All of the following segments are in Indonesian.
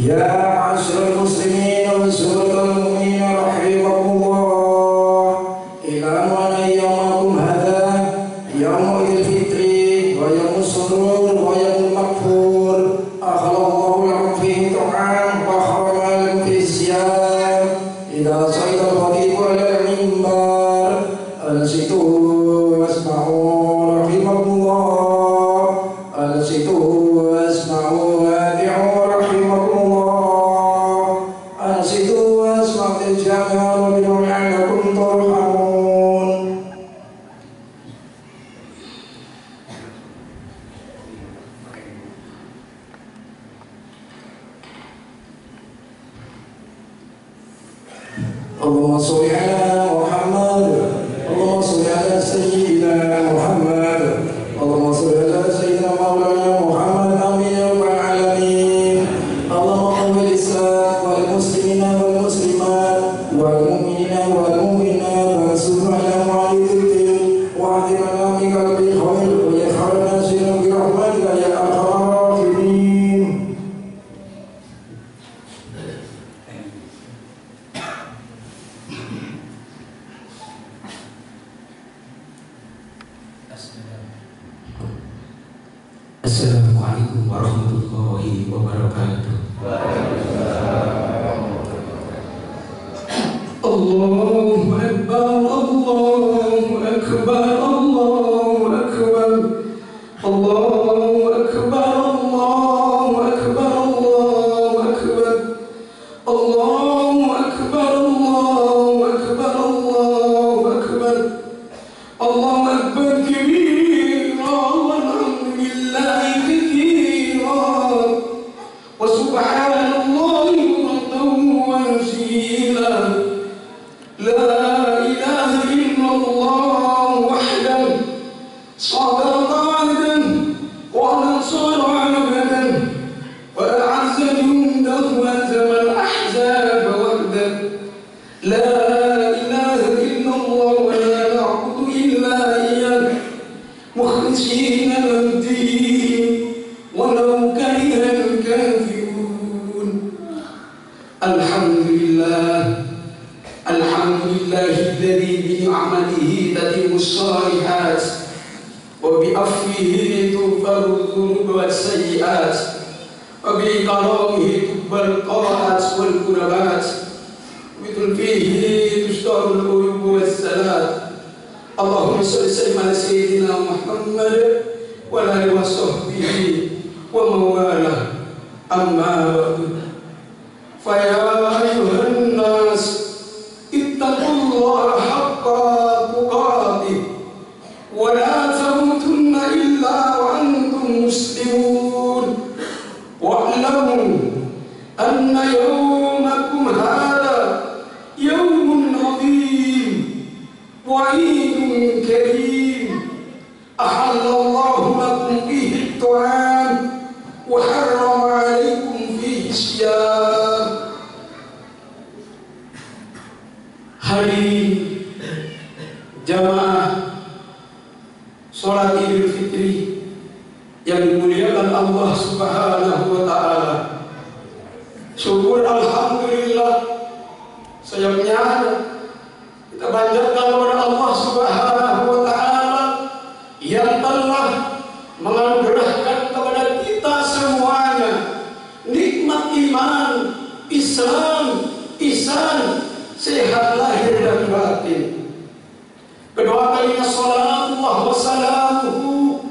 يا معشر المسلمين وسورة المؤمنين رحمكم الله اعلموا أن يومكم هذا يوم عيد الفطر ويوم السرور ويوم المغفور أخل الله لكم فيه طعام وحرم لكم فيه الصيام إذا صعد الخطيب على المنبر أنصتوا واسمعوا رحمكم الله أنصتوا واسمعوا وادعوا رحمكم الله أنصتوا واسمعوا الجامع وبدون لعلكم ترحمون. اللهم صل على محمد اللهم صل على سيدنا محمد اللهم صل على سيدنا مولانا محمد آمين يا رب العالمين. اللهم قوم الإسلام والمسلمين والمسلمات والمؤمنين والمؤمنات وانصرنا على معاندهم واهدنا من قلب الخير ويخرجنا سيرا برحمتك يا أرحم الراحمين. Assalamualaikum warahmatullahi wabarakatuh. Allahu Akbar, Allahu Akbar, Allahu Akbar, Allahu Akbar, Allahu Akbar, Allahu Akbar, Allahu Akbar, Allahu Akbar, Allahu Akbar, Allahu Akbar kabira walhamdulillahi kathira wa subhanallahi bukratan wa asila. La ilaha illallah wahdahu sadaqa wa'dan wa nasara 'abdan wa a'azza jundahu wa hazama al-ahzaba wahdahu. La ilaha illallah wa la na'budu illa iyyahu mukhlishina lahu-d-din walau kariha al-kafirun. Alhamdulillah alladzi bi'amalihi tatimmu as-salihat wa bi'afwihi tughfaru dhunub was-sayyi'at wa bi'karamihi tuqbal qa'at wal qurabat wa bi'fihi tushtaru al-uyub was-salat. Allahumma shalli ala sayyidina Muhammad wa ala alihi wa sahbihi wa mawalah. Amma ba'du. Fa ya ayyuhan nas ittaqullaha haqqa tuqatih wa la tamutunna illa wa antum muslimun wa'lamu anna yawmakum hadha yawmun 'azim wa 'idun karim ahallallahu lakum fihi at-ta'am wa harrama 'alaykum fihi as-siyam. Hari jamaah sholat Idul Fitri yang dimuliakan Allah Subhanahu wa Ta'ala. Syukur alhamdulillah sayapnya kita panjatkan kepada Allah Subhanahu wa Ta'ala yang telah menganugerahkan kepada kita semuanya nikmat iman, Islam, ihsan, sehat lahir dan batin. Kedua kalinya salatullah wa salamuhu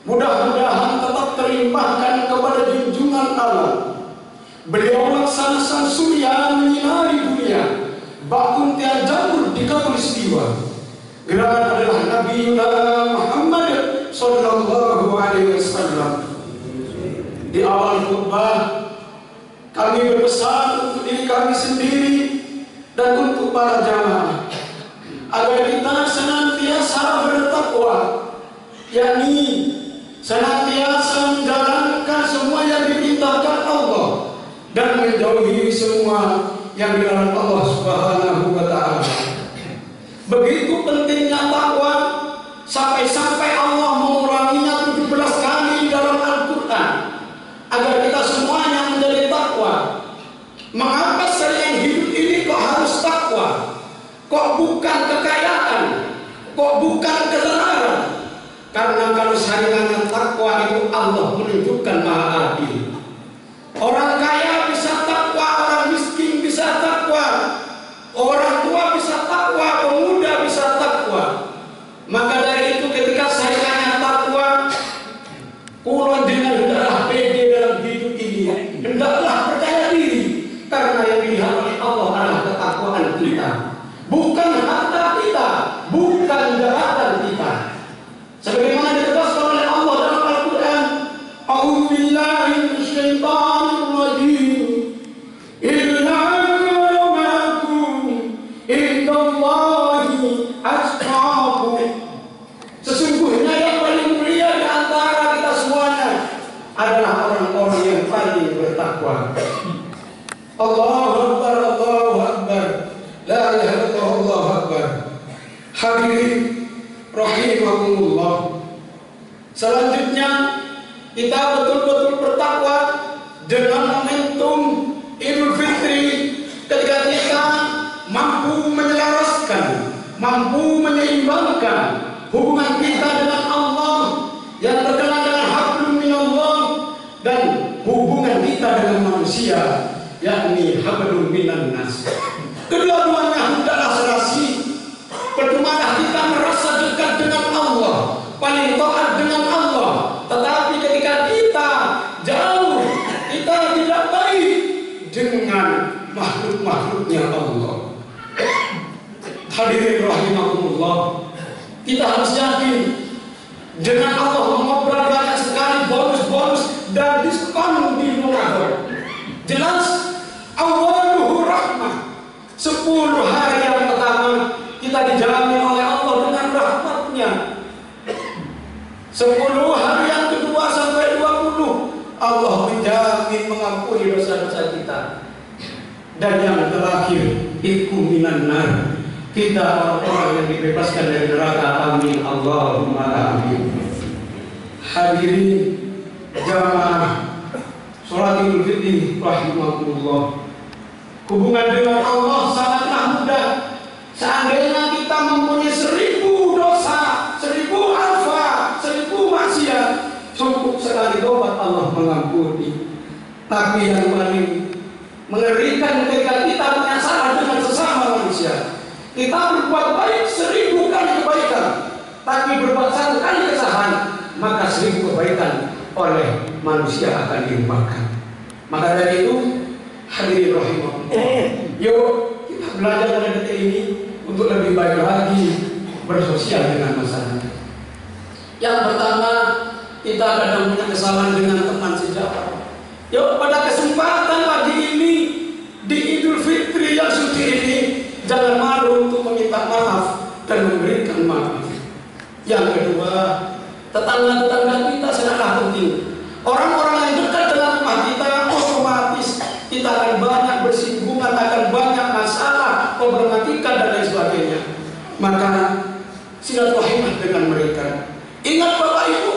mudah-mudahan tetap terlimpahkan kepada junjungan Allah. Beliau laksana sang surya menyinari dunia, bakun tiada jamur di khatulistiwa. Gerangan adalah Nabi Muhammad sallallahu alaihi wasallam. Di awal khutbah kami berpesan untuk diri kami sendiri dan untuk para jamaah agar kita senantiasa bertakwa, yakni senantiasa menjalankan semua yang diperintahkan Allah dan menjauhi semua yang dilarang Allah Subhanahu wa Ta'ala. Begitu pentingnya takwa sampai-sampai Allah mengulanginya 17 kali dalam Al-Quran agar kita semuanya menjadi takwa. saringannya takwa itu Allah menunjukkan maha adil. Orang kaya bisa takwa, orang miskin bisa takwa, orang tua bisa takwa, pemuda bisa takwa. Maka dari itu ketika saringannya takwa, kulon dengan hendaklah pede dalam hidup ini, hendaklah percaya diri, karena yang dilihat oleh Allah adalah ketakwaan kita, bukan harta kita, bukan jabatan kita. Sebagaimana ditegaskan oleh Allah dalam Al-Quran, A'udzubillahi minasyaitonir rajim. Innakum wa ma'akum indallahi atqakum. Sesungguhnya yang paling mulia di antara kita semuanya adalah orang-orang yang paling bertakwa. Allahu Akbar, Allahu Akbar, la ilaha illallah, Allahu Akbar. Hadirin rahimakumullah. Selanjutnya kita betul-betul bertakwa dengan momentum Idul Fitri, ketika kita mampu menyelaraskan, mampu menyeimbangkan hubungan kita dengan Allah yang terkenal dengan hablum minallah dan hubungan kita dengan manusia yakni hablum minan nas. Kedua-duanya hendaklah serasi. Percumalah kita merasa dekat dengan Allah, paling taat dengan Allah, tetapi ketika kita jauh, kita tidak baik dengan makhluk-makhluknya Allah. Hadirin rahimakumullah, kita harus yakin dengan Allah mengobrol banyak sekali bonus-bonus dan diskon di Ramadan. Jelas awaluhu rahmah. 10 hari yang pertama kita dijamin oleh Allah dengan rahmatnya. 10 hari yang kedua sampai 20 Allah menjamin mengampuni dosa-dosa kita. Dan yang terakhir iku minan nar, kita orang-orang yang dibebaskan dari neraka. Amin Allahumma amin. Hadirin jamaah sholat Idul Fitri rahimakumullah, hubungan dengan Allah sangatlah mudah. Seandainya kita mempunyai 1000 dosa, 1000 alfa, 1000 maksiat, cukup sekali tobat Allah mengampuni. Tapi yang paling mengerikan ketika kita punya salah dengan sesama manusia, kita berbuat baik 1000 kali kebaikan, tapi berbuat 1 kali kesalahan, maka 1000 kebaikan oleh manusia akan dilimpahkan. Maka dari itu, hadirin rahimahullah, yuk kita belajar pada detik ini untuk lebih baik lagi bersosial dengan masyarakat. Yang pertama, kita kadang punya kesalahan dengan teman sejawat. Yuk pada kesempatan pagi ini di Idul Fitri yang suci ini, jangan malu untuk meminta maaf dan memberikan maaf. Yang kedua, tetangga-tetangga kita sangatlah penting. Orang-orang yang dekat dengan rumah kita, otomatis kita akan banyak bersinggungan, akan banyak masalah, problematika dan lain sebagainya. Maka silaturahim dengan mereka. Ingat Bapak Ibu,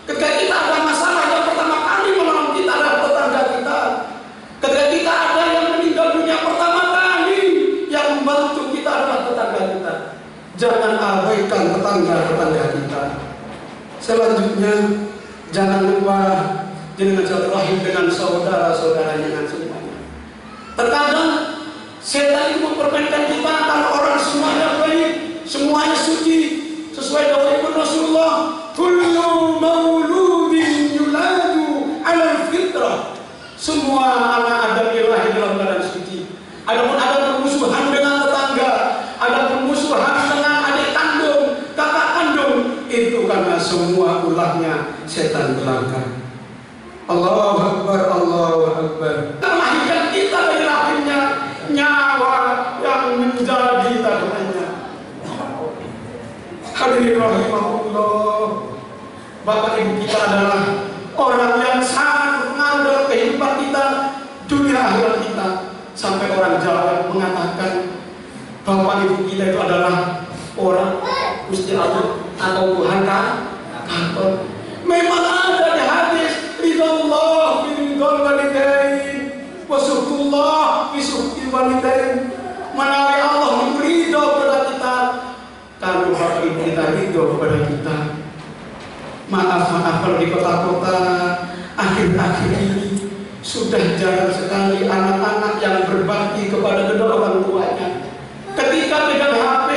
ketika kita ada masalah, yang pertama kali menolong kita adalah tetangga kita. Ketika kita ada yang meninggal dunia, pertama kali yang membantu kita adalah tetangga kita. Jangan abaikan tetangga-tetangga kita. Selanjutnya, jangan lupa dengan silaturahim dengan saudara-saudaranya dengan semuanya. Terkadang setan itu mempermainkan kita kalau orang semuanya baik, semuanya suci, sesuai dengan Rasulullah. Kullu mauludin yuladu ala fitrah. Semua anak Adam lahir dalam keadaan suci. Adapun ada permusuhan dengan tetangga, ada permusuhan dengan adik kandung, kakak kandung, itu karena semua ulahnya setan belaka. Allahu Akbar, Allahu Akbar. Melahirkan kita dari rahimnya nyawa yang menjadi taruhannya. Hadirin rahimahullah, Bapak Ibu kita adalah orang yang sangat mengaruh dalam kehidupan kita, dunia akhirat kita. Sampai orang Jawa mengatakan Bapak Ibu kita itu adalah orang Gusti Allah atau Tuhan kantor. Memang ada di hadis ridallah biridal walidain wa suhtullah bi suhtil walidain. Menawi Allah memberi ridho kepada kita kalau Bapak Ibu kita ridho kepada kita. Maaf kalau di kota-kota akhir-akhir ini sudah jarang sekali anak-anak yang berbakti kepada kedua orang tuanya. Ketika pegang HP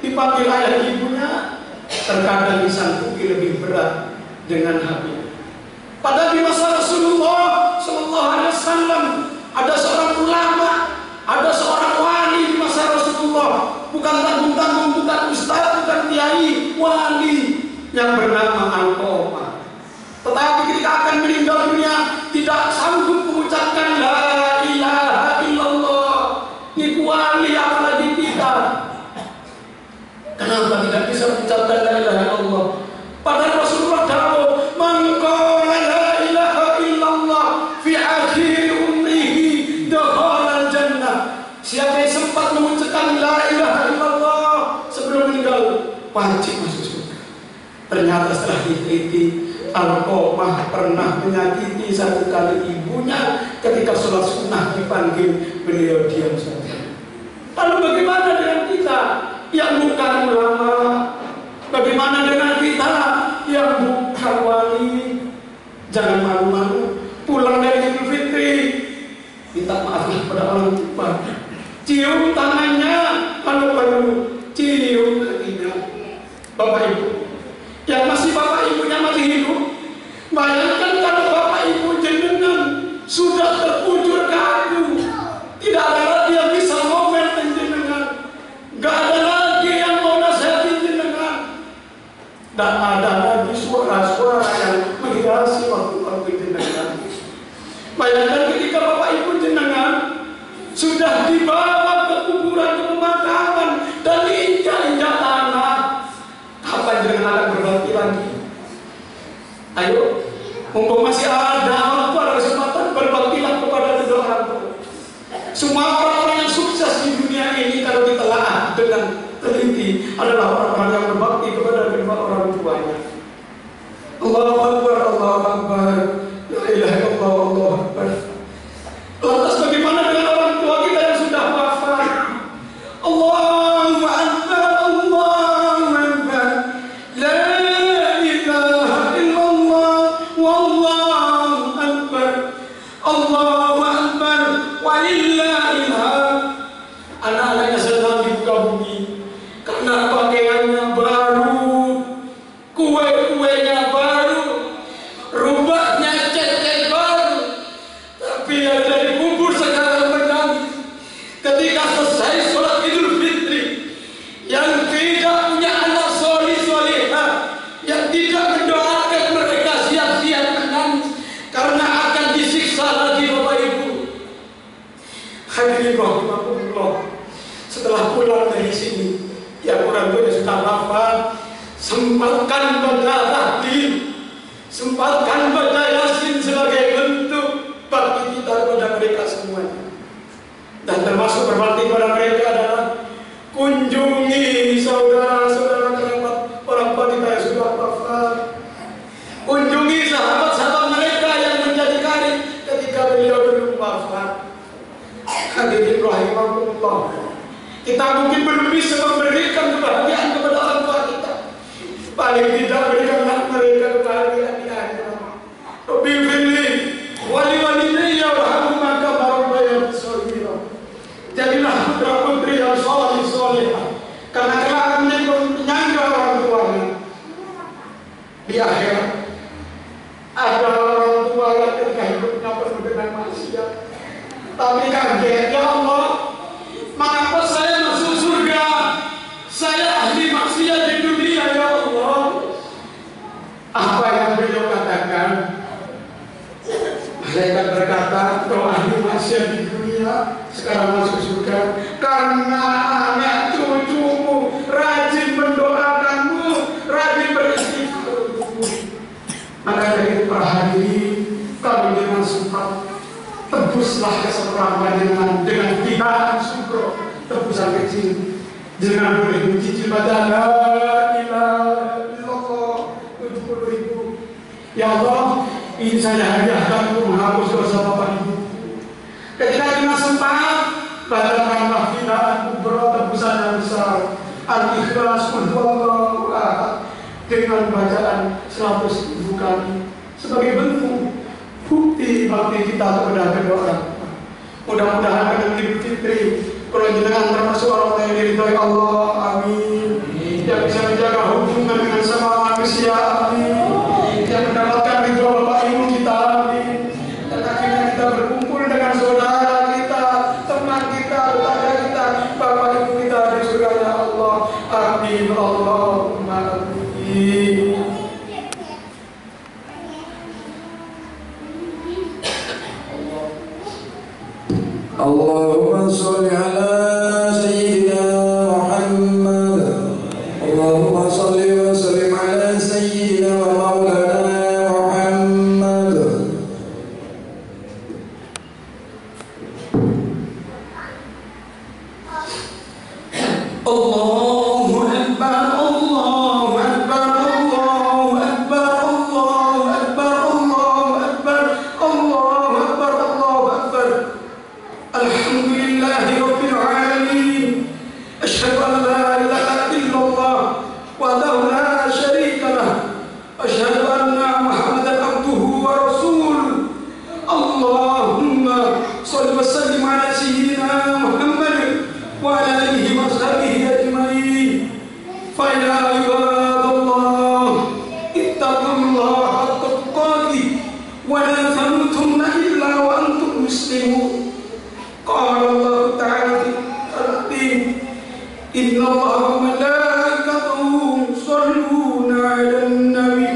dipanggil ayah ibunya, terkadang disangkuti lebih berat dengan HP. Padahal di masa Rasulullah Sallallahu Alaihi Wasallam ada seorang ulama, ada seorang wali di masa Rasulullah, bukan tanggung-tanggung, bukan ustaz, bukan kiai, wali yang bernama Alqamah. Tetapi ketika akan meninggal dunia tidak sanggup mengucapkan la ilaha illallah. Ini wali apalagi kita. Kenapa tidak bisa mengucapkan la ilaha illallah? Padahal Rasulullah dawuh, "Man qala la ilaha illallah fi akhir umrihi dakhala jannah." Siapa yang sempat mengucapkan la ilaha illallah sebelum meninggal wajib masuk surga. Ternyata setelah diteliti, Alqamah pernah menyakiti satu kali ibunya ketika sholat sunnah dipanggil, beliau diam saja. Lalu bagaimana dengan kita yang bukan ulama? Bagaimana dengan kita yang bukan wali? Jangan malu-malu pulang dari Idul Fitri, minta maaf kepada orang tua, cium tangannya, lalu cium kakinya. Bapak Ibu yang masih bapak ibunya masih hidup, bayangkan kalau bapak ibu jenengan sudah terkujur kaku, tidak ada lagi yang bisa ngomel jenengan, gak ada lagi yang mau nasihatin jenengan, dan ada lagi suara-suara yang menghiasi waktu jenengan. Bayangkan ketika bapak ibu jenengan sudah dibawa ke kuburan, ke pemakaman dan diinjak-injak tanah, kapan jenengan akan berbakti lagi? Ayo, mumpung masih ada waktu, ada kesempatan, berbaktilah kepada kedua orang tua. Semua orang-orang yang sukses di dunia ini kalau ditelaah dengan teliti adalah orang-orang yang berbakti kepada kedua orang tuanya. Allahu Akbar, Allahu Akbar, la ilaha illallah, Allahu Akbar. Lantas bagaimana dengan orang tua kita yang sudah wafat? Allahu Akbar, Allahu Akbar, la ilaha illallah, wallahu akbar, Allahu akbar, walillahil hamd. Anak-anaknya sedang dibuka bumi karena pakaiannya baru, kue-kuenya baru, rumahnya cat-cat baru, tapi ada dikubur secara menangis. Ketika selesai sholat Idul Fitri, yang tidak punya anak soleh-solehah, yang tidak mendoakan mereka, siap-siap menangis karena akan disiksa lagi Bapak Ibu. Hadirin rahimahullah, setelah pulang dari sini, yang orang tua sudah wafat, sempatkan baca tahlil, sempatkan baca Yasin sebagai bentuk bakti kita kepada mereka semuanya. Dan termasuk berbakti kepada mereka adalah kunjungi saudara-saudara kerabat orang tua kita yang sudah wafat. Kunjungi sahabat-sahabat mereka yang menjadi karib ketika beliau belum wafat. Hadirin rahimahullah, kita mungkin belum bisa memberikan kebahagiaan kepada orang tua kita, paling tidak berikanlah mereka kebahagiaan di akhirat. Rabbil firli wali walidayya warhamhuma kama rabbayani shaghira. Jadilah putra-putri yang saleh-salehah, karena kelak akan menyangga orang tuanya di akhirat. Ada orang tua yang ketika hidupnya penuh dengan maksiat, tapi kaget, ya Allah, mengapa saya masuk surga? Saya ahli maksiat di dunia, ya Allah. Apa yang beliau katakan? Malaikat berkata, kau ahli maksiat di dunia, sekarang masuk surga karena anak cucumu rajin mendoakanmu, rajin beristighfar untukmu. Maka dari itu para hadirin, kami dengan sempat tebuslah kesempatan dengan kita syukur, tebusan kecil, dengan boleh mencicil baca la ilaha illallah 70.000. Ya Allah, ini saya hadiahkan untuk menghapus dosa bapak ibu. Ketika kita sempat bacakanlah binaan kubra, tebusan yang besar, Al-Ikhlas, Qul huwallahu ahad, dengan bacaan 100.000 kali sebagai bentuk bukti bakti kita kepada kedua orang tua. Mudah-mudahan pada Idul Fitri kalau jenengan termasuk orang yang diridhoi Allah, amin. Yang bisa menjaga hubungan dengan sama manusia, amin. Yang mendapatkan ridho Bapak Ibu kita, amin. Dan akhirnya kita berkumpul dengan saudara kita, teman kita, tetangga kita, Bapak Ibu kita di surganya Allah, amin. Allahumma amin. Allahumma sholli ala sayyidina Muhammad. Allahumma sholli wa sallim ala sayyidina wa maulana Muhammad. Allahu Akbar, Allahu Akbar, Allahu Akbar, Allahu Akbar, Allahu Akbar, Allahu Akbar, Allahu Akbar. Alhamdulillahi Rabbil Alamin. Asyhadu an la ilaha illallah wahdahu la syarika lah. Asyhadu anna Muhammadan abduhu wa rasuluh. Allahumma shalli wa sallim ala sayyidina Muhammad wa ala alihi wa sahbihi ajma'in. Fa ya ibadallah, ittaqullaha haqqa tuqatih wa la tamutunna illa wa antum muslimun. Qala Allah Ta'ala fi al-Qur'an, inna Allaha wa malaikatahu yusalluna 'alan nabi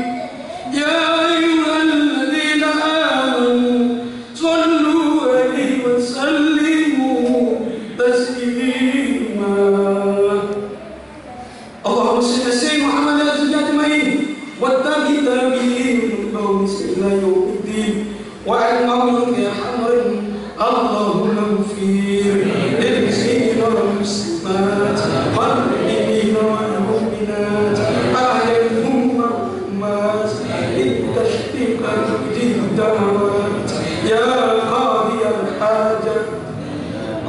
ya ayyuhalladzina amanu sallu 'alaihi wa sallimu taslima. Allahumma salli ala sayyidina Muhammad wa alihi ajma'in wa tabi'in ila yaumiddin wa al-mawlud ya hamdan. Allahumma ighfir lil muslimina wal muslimat wal mu'minina wal mu'minat ahyahum wa amwat bitashfiqa bid-da'awat ya qadiyal hajat.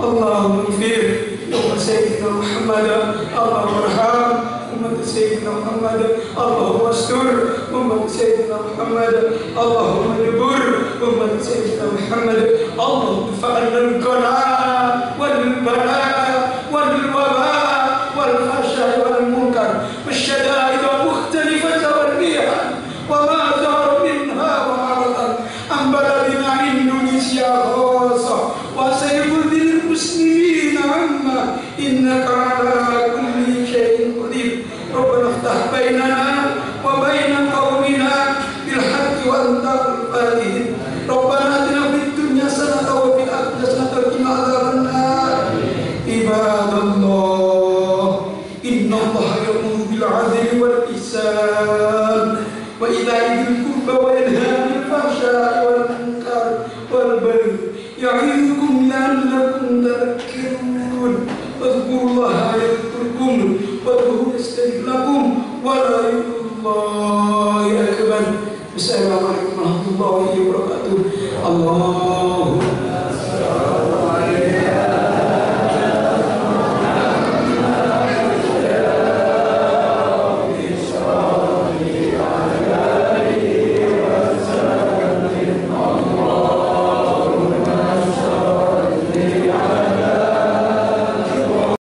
Allahumma ighfir li sayyidina Muhammad, Allahumma arham ummat sayyidina Muhammad, Allahumma astur ummat sayyidina Muhammad, Allahumma jabur ummat sayyidina Muhammad. Allahumma fa'alna al-qana'a wal-bala'a wal-waba'a wal-fahsya'a wal-munkar wash-shada'id al-mukhtalifata wal-riha wa ma dhahara minha wa ma batan an baladina Indonesia khassa wa sayyidil muslimin amma innaka ala kulli shay'in qadir. Rabbana iftah bainana wa baina qaumina bil haqqi wa anta al-fatih. Rabbana atina fid dunya hasanatan wa fil akhirati hasanatan wa qina adzabannar. Ibadallah, innallaha ya'muru bil 'adli wal ihsan wa ita'i dzil qurba wa yanha 'anil fahsya'i wal munkar wal baghi ya'idukum la'allakum tadhakkarun. Wadhkurullaha yadhkurkum wad'uuhu yastajib lakum wa la ilaha illa huwa. Assalamualaikum warahmatullahi wabarakatuh. Allah